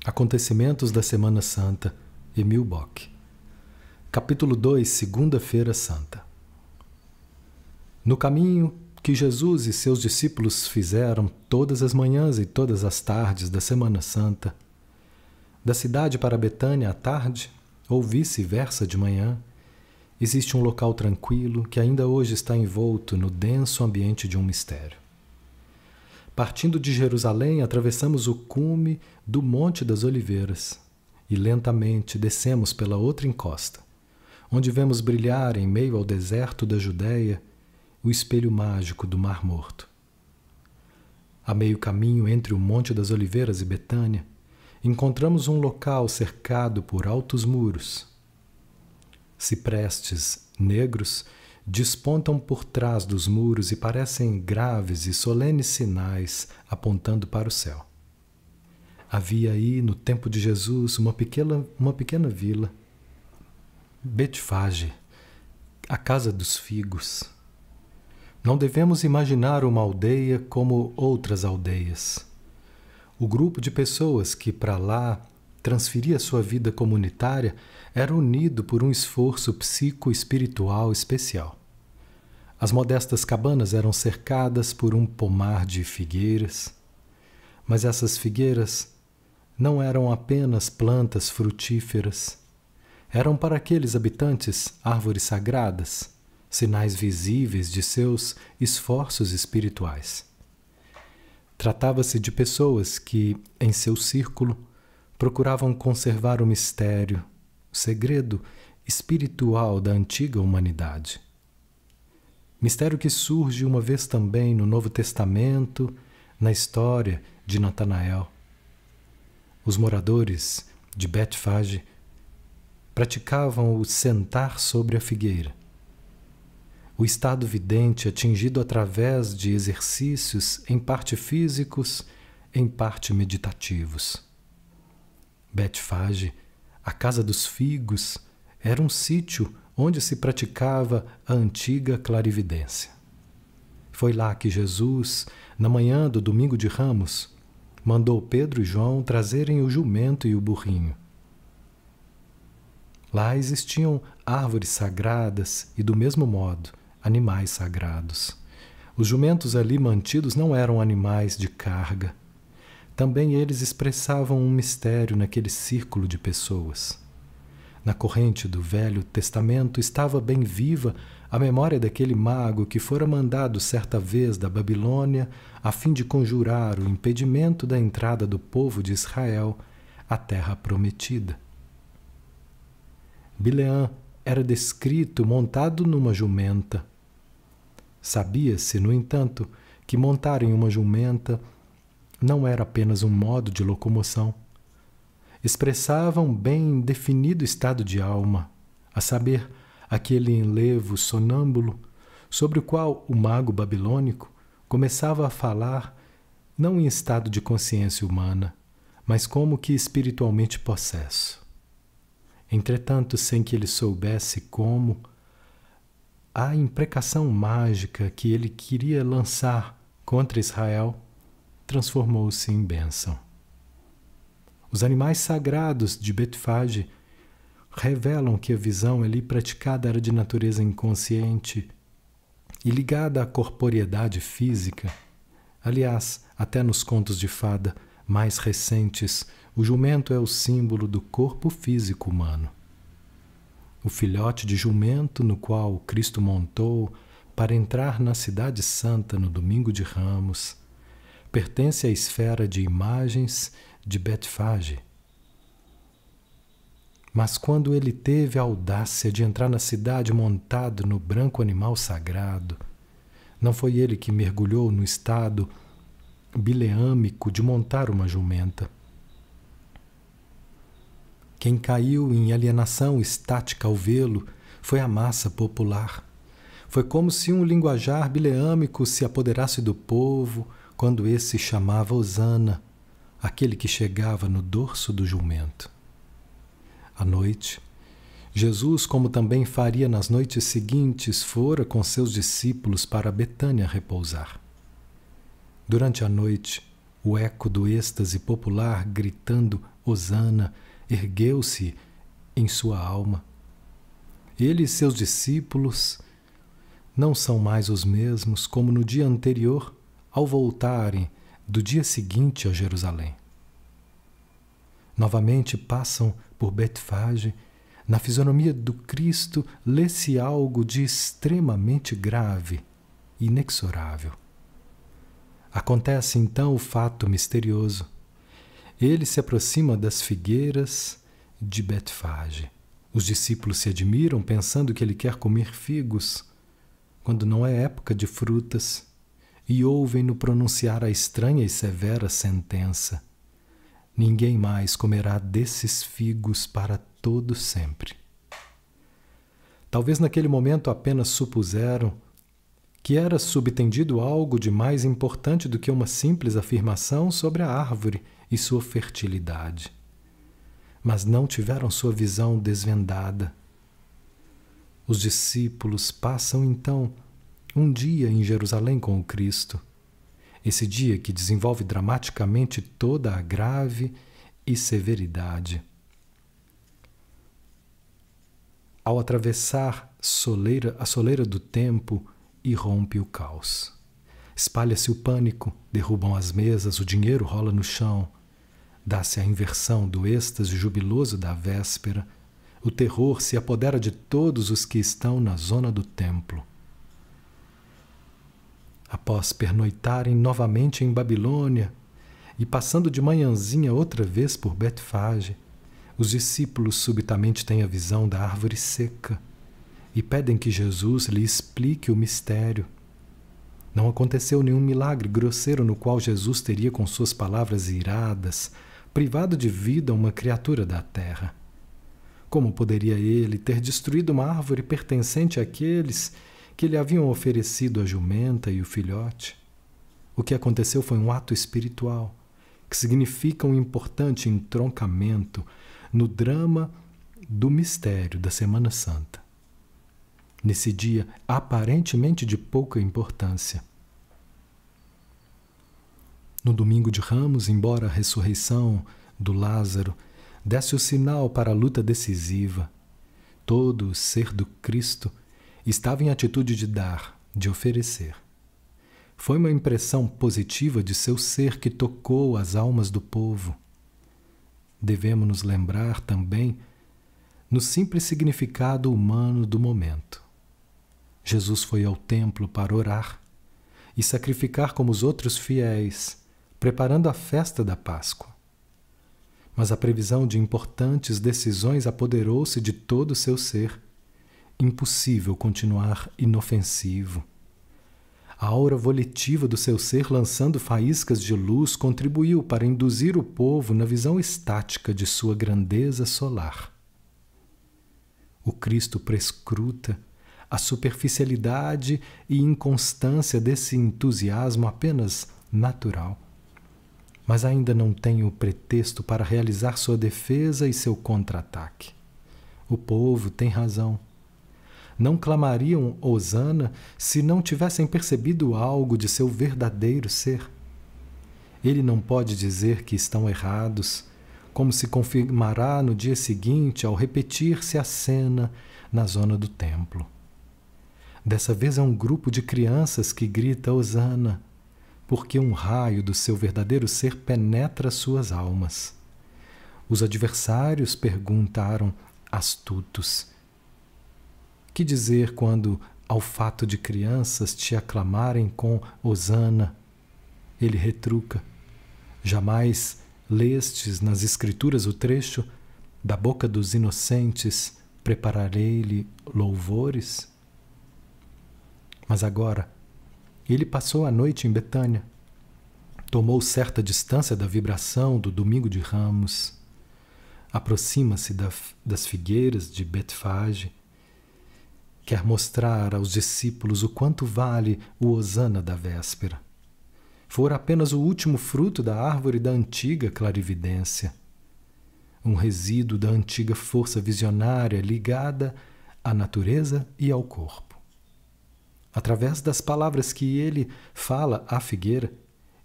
Acontecimentos da Semana Santa, Emil Bock. Capítulo 2, Segunda-feira Santa. No caminho que Jesus e seus discípulos fizeram todas as manhãs e todas as tardes da Semana Santa, da cidade para Betânia à tarde, ou vice-versa de manhã, existe um local tranquilo que ainda hoje está envolto no denso ambiente de um mistério. Partindo de Jerusalém, atravessamos o cume do Monte das Oliveiras e lentamente descemos pela outra encosta, onde vemos brilhar em meio ao deserto da Judéia o espelho mágico do Mar Morto. A meio caminho entre o Monte das Oliveiras e Betânia, encontramos um local cercado por altos muros. Ciprestes negros despontam por trás dos muros e parecem graves e solenes sinais apontando para o céu. Havia aí, no tempo de Jesus, uma pequena vila, Betfage, a casa dos figos. Não devemos imaginar uma aldeia como outras aldeias. O grupo de pessoas que para lá transferia sua vida comunitária era unido por um esforço psico-espiritual especial. As modestas cabanas eram cercadas por um pomar de figueiras, mas essas figueiras não eram apenas plantas frutíferas. Eram para aqueles habitantes árvores sagradas, sinais visíveis de seus esforços espirituais. Tratava-se de pessoas que, em seu círculo, procuravam conservar o mistério, o segredo espiritual da antiga humanidade. Mistério que surge uma vez também no Novo Testamento, na história de Natanael. Os moradores de Betfage praticavam o sentar sobre a figueira. O estado vidente atingido através de exercícios em parte físicos, em parte meditativos. Betfage, a casa dos figos, era um sítio onde se praticava a antiga clarividência. Foi lá que Jesus, na manhã do domingo de Ramos, mandou Pedro e João trazerem o jumento e o burrinho. Lá existiam árvores sagradas e, do mesmo modo, animais sagrados. Os jumentos ali mantidos não eram animais de carga. Também eles expressavam um mistério naquele círculo de pessoas. Na corrente do Velho Testamento estava bem viva a memória daquele mago que fora mandado certa vez da Babilônia a fim de conjurar o impedimento da entrada do povo de Israel à terra prometida. Bileã era descrito montado numa jumenta. Sabia-se, no entanto, que montar em uma jumenta não era apenas um modo de locomoção. Expressava um bem definido estado de alma, a saber, aquele enlevo sonâmbulo sobre o qual o mago babilônico começava a falar não em estado de consciência humana, mas como que espiritualmente possesso. Entretanto, sem que ele soubesse como, a imprecação mágica que ele queria lançar contra Israel transformou-se em bênção. Os animais sagrados de Betfage revelam que a visão ali praticada era de natureza inconsciente e ligada à corporeidade física. Aliás, até nos contos de fada mais recentes, o jumento é o símbolo do corpo físico humano. O filhote de jumento no qual Cristo montou para entrar na Cidade Santa no domingo de Ramos pertence à esfera de imagens de Betfage. Mas quando ele teve a audácia de entrar na cidade montado no branco animal sagrado, não foi ele que mergulhou no estado bileâmico de montar uma jumenta. Quem caiu em alienação estática ao vê-lo foi a massa popular. Foi como se um linguajar bileâmico se apoderasse do povo quando esse chamava Hosana, aquele que chegava no dorso do jumento. À noite, Jesus, como também faria nas noites seguintes, fora com seus discípulos para Betânia repousar. Durante a noite, o eco do êxtase popular gritando Hosana ergueu-se em sua alma. Ele e seus discípulos não são mais os mesmos como no dia anterior, ao voltarem do dia seguinte a Jerusalém. Novamente passam por Betfage. Na fisionomia do Cristo lê-se algo de extremamente grave, inexorável. Acontece então o fato misterioso. Ele se aproxima das figueiras de Betfage. Os discípulos se admiram, pensando que ele quer comer figos, quando não é época de frutas, e ouvem-no pronunciar a estranha e severa sentença: ninguém mais comerá desses figos para todo sempre. Talvez naquele momento apenas supuseram que era subtendido algo de mais importante do que uma simples afirmação sobre a árvore e sua fertilidade. Mas não tiveram sua visão desvendada. Os discípulos passam então um dia em Jerusalém com o Cristo. Esse dia que desenvolve dramaticamente toda a grave e severidade. Ao atravessar a soleira do tempo, irrompe o caos. Espalha-se o pânico, derrubam as mesas, o dinheiro rola no chão. Dá-se a inversão do êxtase jubiloso da véspera. O terror se apodera de todos os que estão na zona do templo. Após pernoitarem novamente em Babilônia e passando de manhãzinha outra vez por Betfage, os discípulos subitamente têm a visão da árvore seca e pedem que Jesus lhe explique o mistério. Não aconteceu nenhum milagre grosseiro no qual Jesus teria, com suas palavras iradas, privado de vida uma criatura da terra. Como poderia ele ter destruído uma árvore pertencente àqueles que lhe haviam oferecido a jumenta e o filhote? O que aconteceu foi um ato espiritual, que significa um importante entroncamento no drama do mistério da Semana Santa. Nesse dia aparentemente de pouca importância. No domingo de Ramos, embora a ressurreição do Lázaro desse o sinal para a luta decisiva, todo o ser do Cristo estava em atitude de dar, de oferecer. Foi uma impressão positiva de seu ser que tocou as almas do povo. Devemos nos lembrar também no simples significado humano do momento. Jesus foi ao templo para orar e sacrificar como os outros fiéis, preparando a festa da Páscoa. Mas a previsão de importantes decisões apoderou-se de todo o seu ser. Impossível continuar inofensivo. A aura volitiva do seu ser, lançando faíscas de luz, contribuiu para induzir o povo na visão estática de sua grandeza solar. O Cristo prescruta a superficialidade e inconstância desse entusiasmo apenas natural. Mas ainda não tem o pretexto para realizar sua defesa e seu contra-ataque. O povo tem razão. Não clamariam Hosana se não tivessem percebido algo de seu verdadeiro ser. Ele não pode dizer que estão errados, como se confirmará no dia seguinte ao repetir-se a cena na zona do templo. Dessa vez é um grupo de crianças que grita Hosana, porque um raio do seu verdadeiro ser penetra suas almas. Os adversários perguntaram, astutos: que dizer quando, ao fato de crianças te aclamarem com Hosana? Ele retruca: jamais lestes nas Escrituras o trecho: da boca dos inocentes prepararei-lhe louvores? Mas agora, ele passou a noite em Betânia, tomou certa distância da vibração do domingo de Ramos, aproxima-se das figueiras de Betfage, quer mostrar aos discípulos o quanto vale o Hosana da véspera. Fora apenas o último fruto da árvore da antiga clarividência, um resíduo da antiga força visionária ligada à natureza e ao corpo. Através das palavras que ele fala à figueira,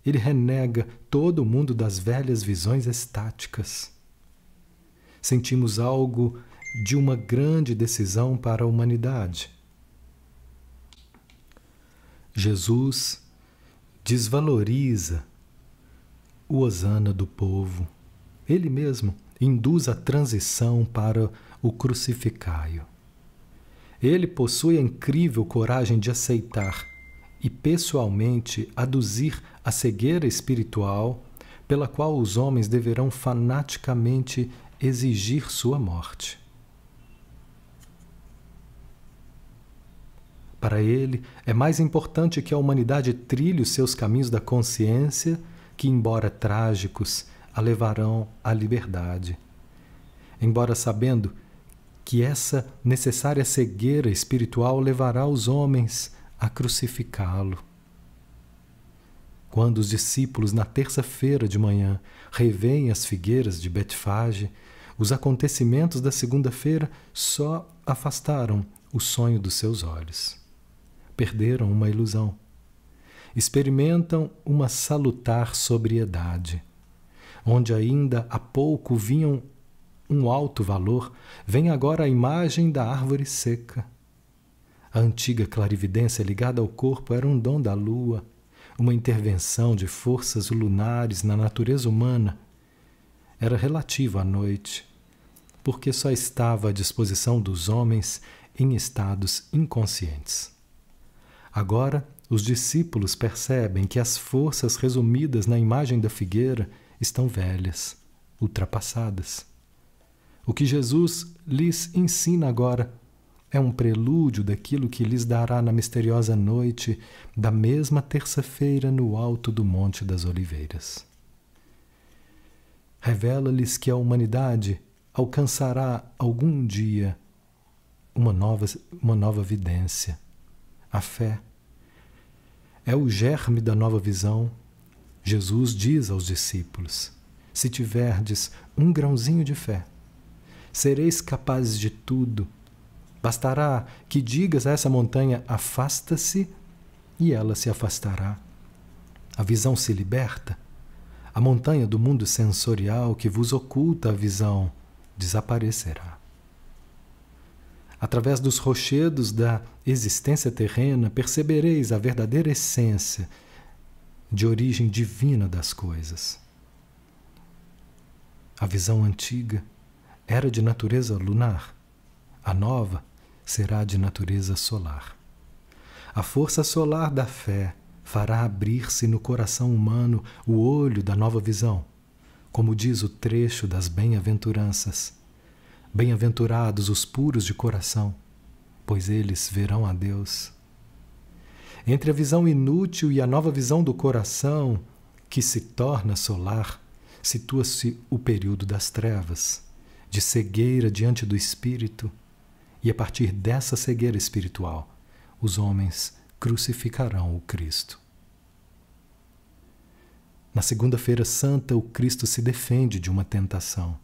ele renega todo o mundo das velhas visões estáticas. sentimos algo de uma grande decisão para a humanidade. Jesus desvaloriza o hosana do povo. Ele mesmo induz a transição para o crucificai-o. Ele possui a incrível coragem de aceitar e pessoalmente aduzir a cegueira espiritual pela qual os homens deverão fanaticamente exigir sua morte. Para ele, é mais importante que a humanidade trilhe os seus caminhos da consciência, que, embora trágicos, a levarão à liberdade. Embora sabendo que essa necessária cegueira espiritual levará os homens a crucificá-lo. Quando os discípulos, na terça-feira de manhã, revêem as figueiras de Betfage, os acontecimentos da segunda-feira só afastaram o sonho dos seus olhos. Perderam uma ilusão. Experimentam uma salutar sobriedade. Onde ainda há pouco vinham um alto valor, vem agora a imagem da árvore seca. A antiga clarividência ligada ao corpo era um dom da lua, uma intervenção de forças lunares na natureza humana. Era relativo à noite, porque só estava à disposição dos homens em estados inconscientes. Agora, os discípulos percebem que as forças resumidas na imagem da figueira estão velhas, ultrapassadas. O que Jesus lhes ensina agora é um prelúdio daquilo que lhes dará na misteriosa noite da mesma terça-feira no alto do Monte das Oliveiras. Revela-lhes que a humanidade alcançará algum dia uma nova vidência. A fé é o germe da nova visão. Jesus diz aos discípulos: se tiverdes um grãozinho de fé, sereis capazes de tudo. Bastará que digas a essa montanha: afasta-se, e ela se afastará. A visão se liberta. A montanha do mundo sensorial que vos oculta a visão desaparecerá. Através dos rochedos da existência terrena, percebereis a verdadeira essência de origem divina das coisas. A visão antiga era de natureza lunar. A nova será de natureza solar. A força solar da fé fará abrir-se no coração humano o olho da nova visão, como diz o trecho das bem-aventuranças. Bem-aventurados os puros de coração, pois eles verão a Deus. Entre a visão inútil e a nova visão do coração, que se torna solar, situa-se o período das trevas, de cegueira diante do espírito, e a partir dessa cegueira espiritual, os homens crucificarão o Cristo. Na segunda-feira santa, o Cristo se defende de uma tentação.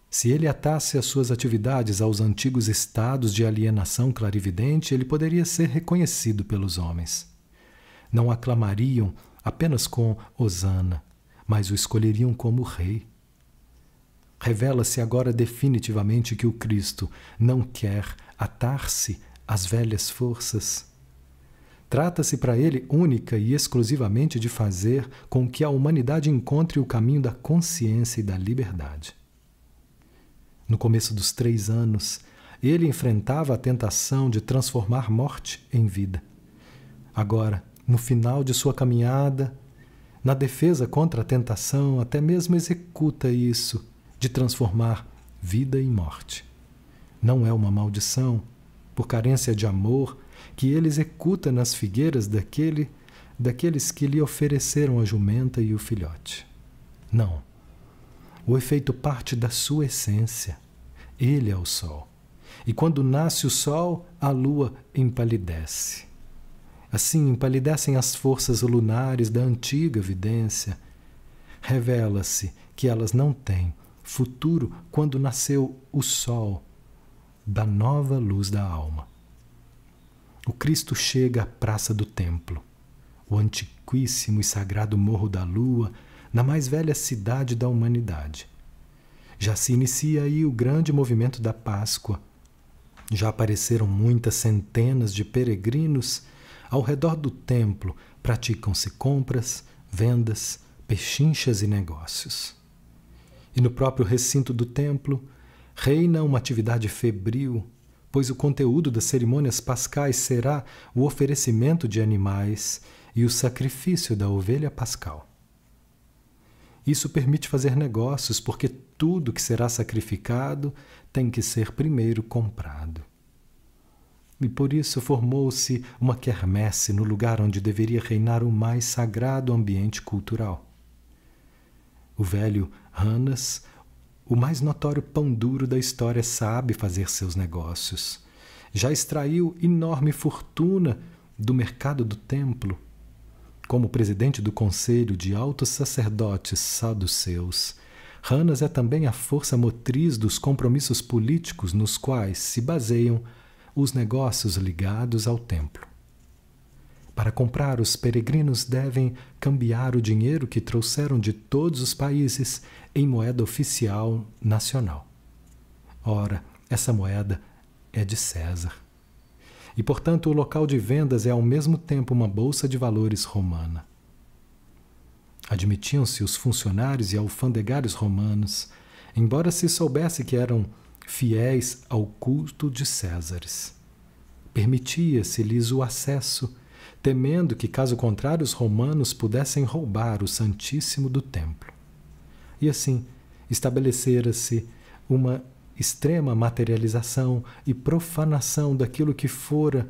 Se ele atasse as suas atividades aos antigos estados de alienação clarividente, ele poderia ser reconhecido pelos homens. Não aclamariam apenas com hosana, mas o escolheriam como rei. Revela-se agora definitivamente que o Cristo não quer atar-se às velhas forças. Trata-se para ele única e exclusivamente de fazer com que a humanidade encontre o caminho da consciência e da liberdade. No começo dos 3 anos, ele enfrentava a tentação de transformar morte em vida. Agora, no final de sua caminhada, na defesa contra a tentação, até mesmo executa isso, de transformar vida em morte. Não é uma maldição, por carência de amor, que ele executa nas figueiras daqueles que lhe ofereceram a jumenta e o filhote. Não. O efeito parte da sua essência. Ele é o sol. E quando nasce o sol, a lua empalidece. Assim empalidecem as forças lunares da antiga vidência. Revela-se que elas não têm futuro quando nasceu o sol da nova luz da alma. O Cristo chega à praça do templo, o antiquíssimo e sagrado Morro da Lua, na mais velha cidade da humanidade. Já se inicia aí o grande movimento da Páscoa. Já apareceram muitas centenas de peregrinos ao redor do templo, praticam-se compras, vendas, pechinchas e negócios. E no próprio recinto do templo reina uma atividade febril, pois o conteúdo das cerimônias pascais será o oferecimento de animais e o sacrifício da ovelha pascal. Isso permite fazer negócios, porque tudo que será sacrificado tem que ser primeiro comprado. E por isso formou-se uma quermesse no lugar onde deveria reinar o mais sagrado ambiente cultural. O velho Hannas, o mais notório pão duro da história, sabe fazer seus negócios. Já extraiu enorme fortuna do mercado do templo. Como presidente do conselho de altos sacerdotes saduceus, Hannas é também a força motriz dos compromissos políticos nos quais se baseiam os negócios ligados ao templo. Para comprar, os peregrinos devem cambiar o dinheiro que trouxeram de todos os países em moeda oficial nacional. Ora, essa moeda é de César. E, portanto, o local de vendas é ao mesmo tempo uma bolsa de valores romana. Admitiam-se os funcionários e alfandegários romanos, embora se soubesse que eram fiéis ao culto de Césares. Permitia-se-lhes o acesso, temendo que, caso contrário, os romanos pudessem roubar o Santíssimo do templo. E assim, estabelecera-se uma extrema materialização e profanação daquilo que fora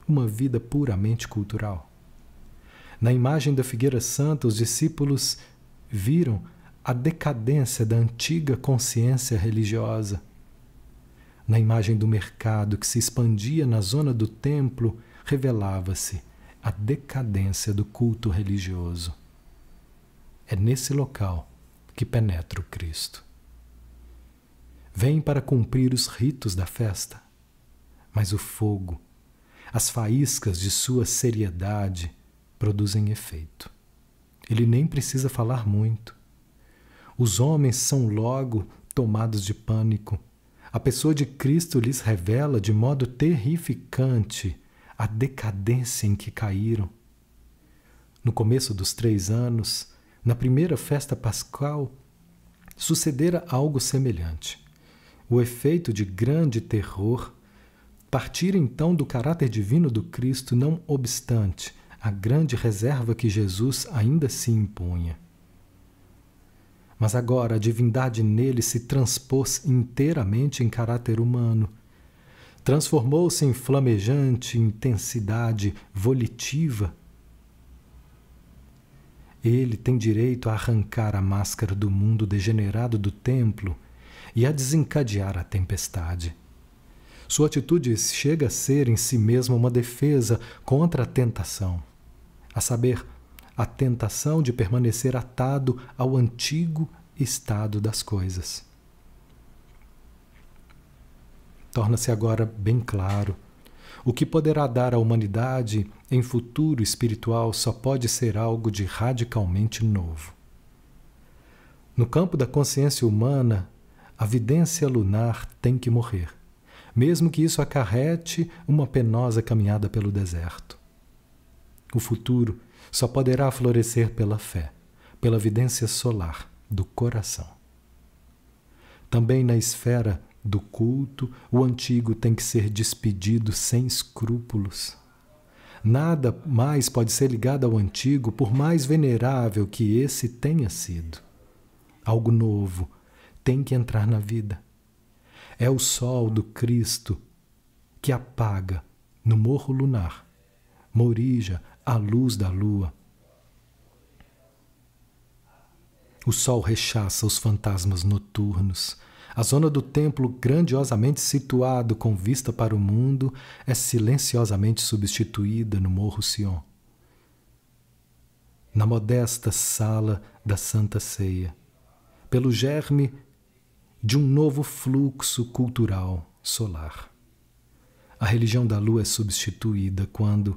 uma vida puramente cultural. Na imagem da figueira santa, os discípulos viram a decadência da antiga consciência religiosa. Na imagem do mercado que se expandia na zona do templo, revelava-se a decadência do culto religioso. É nesse local que penetra o Cristo. Vem para cumprir os ritos da festa, mas o fogo, as faíscas de sua seriedade produzem efeito. Ele nem precisa falar muito. Os homens são logo tomados de pânico. A pessoa de Cristo lhes revela de modo terrificante a decadência em que caíram. No começo dos 3 anos, na primeira festa pascal, sucedera algo semelhante. O efeito de grande terror partira então do caráter divino do Cristo, não obstante a grande reserva que Jesus ainda se impunha. Mas agora a divindade nele se transpôs inteiramente em caráter humano. Transformou-se em flamejante intensidade volitiva. Ele tem direito a arrancar a máscara do mundo degenerado do templo e a desencadear a tempestade. Sua atitude chega a ser em si mesma uma defesa contra a tentação, a saber, a tentação de permanecer atado ao antigo estado das coisas. Torna-se agora bem claro: o que poderá dar à humanidade em futuro espiritual só pode ser algo de radicalmente novo. No campo da consciência humana, a vidência lunar tem que morrer, mesmo que isso acarrete uma penosa caminhada pelo deserto. O futuro só poderá florescer pela fé, pela vidência solar do coração. Também na esfera do culto, o antigo tem que ser despedido sem escrúpulos. Nada mais pode ser ligado ao antigo, por mais venerável que esse tenha sido. Algo novo tem que entrar na vida. É o sol do Cristo que apaga no morro lunar, morija a luz da lua. O sol rechaça os fantasmas noturnos. A zona do templo, grandiosamente situado com vista para o mundo, é silenciosamente substituída no Morro Sion, na modesta sala da Santa Ceia, pelo germe de um novo fluxo cultural solar. A religião da lua é substituída quando,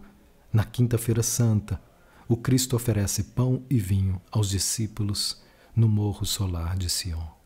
na Quinta-feira Santa, o Cristo oferece pão e vinho aos discípulos no morro solar de Sião.